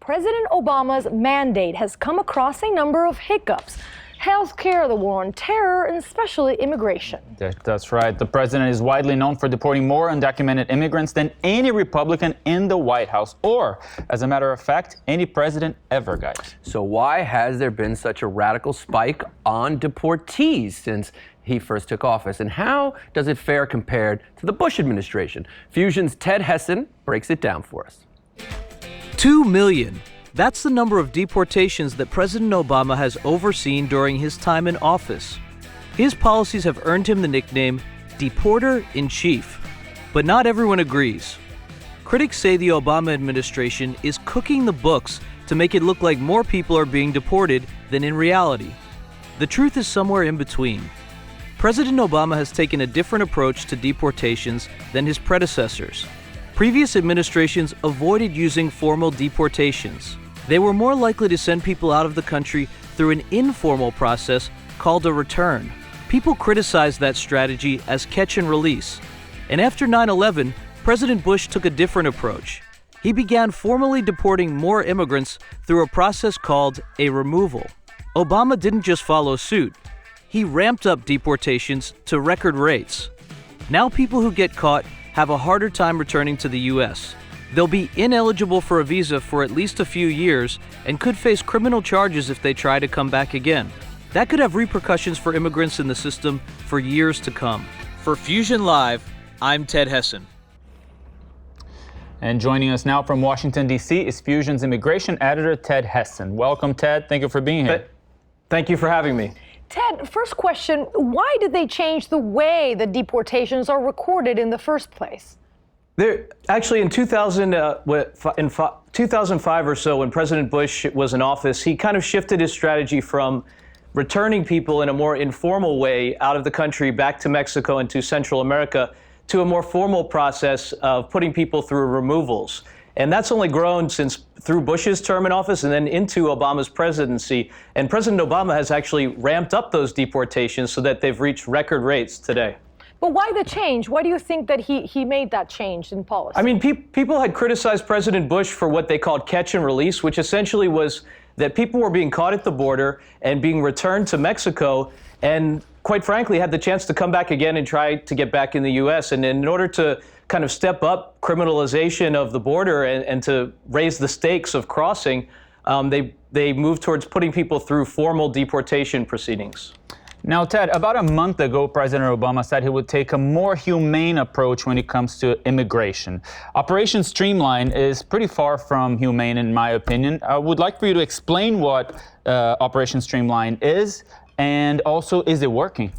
President Obama's mandate has come across a number of hiccups. Healthcare, the war on terror, and especially immigration. That's right. The president is widely known for deporting more undocumented immigrants than any Republican in the White House, or, as a matter of fact, any president ever, guys. So why has there been such a radical spike on deportees since he first took office? And how does it fare compared to the Bush administration? Fusion's Ted Hesson breaks it down for us. 2 million. That's the number of deportations that President Obama has overseen during his time in office. His policies have earned him the nickname Deporter-in-Chief. But not everyone agrees. Critics say the Obama administration is cooking the books to make it look like more people are being deported than in reality. The truth is somewhere in between. President Obama has taken a different approach to deportations than his predecessors. Previous administrations avoided using formal deportations. They were more likely to send people out of the country through an informal process called a return. People criticized that strategy as catch and release. And after 9/11, President Bush took a different approach. He began formally deporting more immigrants through a process called a removal. Obama didn't just follow suit. He ramped up deportations to record rates. Now people who get caught have a harder time returning to the U.S. They'll be ineligible for a visa for at least a few years and could face criminal charges if they try to come back again. That could have repercussions for immigrants in the system for years to come. For Fusion Live, I'm Ted Hesson. And joining us now from Washington, D.C. is Fusion's Immigration Editor Ted Hesson. Welcome, Ted. Thank you for being here. Thank you for having me. Ted, first question, why did they change the way the deportations are recorded in the first place? Actually, in 2005 or so, when President Bush was in office, he kind of shifted his strategy from returning people in a more informal way out of the country back to Mexico and to Central America to a more formal process of putting people through removals. And that's only grown since through Bush's term in office and then into Obama's presidency. And President Obama has actually ramped up those deportations so that they've reached record rates today. But why the change? Why do you think that he made that change in policy? I mean, people had criticized President Bush for what they called catch and release, which essentially was that people were being caught at the border and being returned to Mexico and, quite frankly, had the chance to come back again and try to get back in the U.S. And in order to kind of step up criminalization of the border and to raise the stakes of crossing, they moved towards putting people through formal deportation proceedings. Now, Ted, about a month ago, President Obama said he would take a more humane approach when it comes to immigration. Operation Streamline is pretty far from humane, in my opinion. I would like for you to explain what Operation Streamline is, and also, is it working?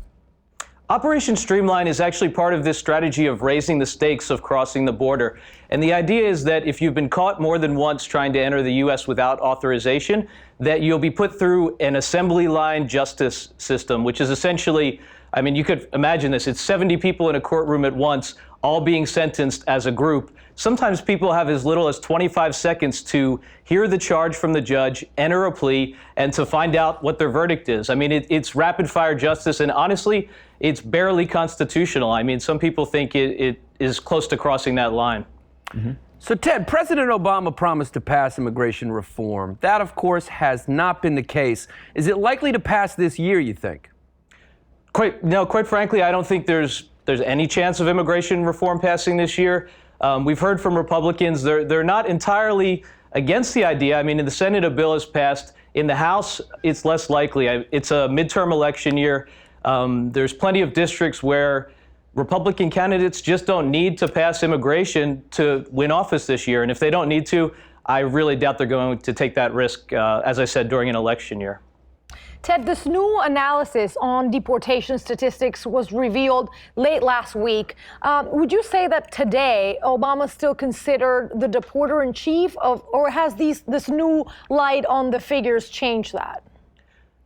Operation Streamline is actually part of this strategy of raising the stakes of crossing the border. And the idea is that if you've been caught more than once trying to enter the U.S. without authorization, that you'll be put through an assembly line justice system, which is essentially, I mean, you could imagine this, it's 70 people in a courtroom at once, all being sentenced as a group. Sometimes people have as little as 25 seconds to hear the charge from the judge, enter a plea, and to find out what their verdict is. I mean, it's rapid fire justice, and honestly, it's barely constitutional. I mean, some people think it is close to crossing that line. Mm-hmm. So, Ted, President Obama promised to pass immigration reform. That, of course, has not been the case. Is it likely to pass this year, you think? Quite frankly, I don't think there's any chance of immigration reform passing this year. We've heard from Republicans, they're not entirely against the idea. I mean, in the Senate, a bill is passed. In the House, it's less likely. It's a midterm election year. There's plenty of districts where Republican candidates just don't need to pass immigration to win office this year. And if they don't need to, I really doubt they're going to take that risk, as I said, during an election year. Ted, this new analysis on deportation statistics was revealed late last week. Would you say that today Obama still considered the deporter-in-chief, or has this new light on the figures changed that?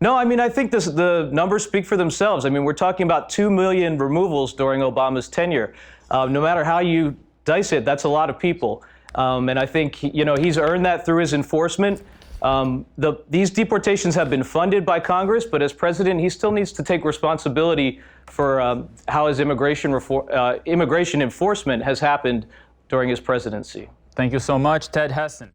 No, I mean, I think the numbers speak for themselves. I mean, we're talking about 2 million removals during Obama's tenure. No matter how you dice it, that's a lot of people. And I think, he's earned that through his enforcement. These deportations have been funded by Congress, but as president, he still needs to take responsibility for how his immigration enforcement has happened during his presidency. Thank you so much, Ted Hesson.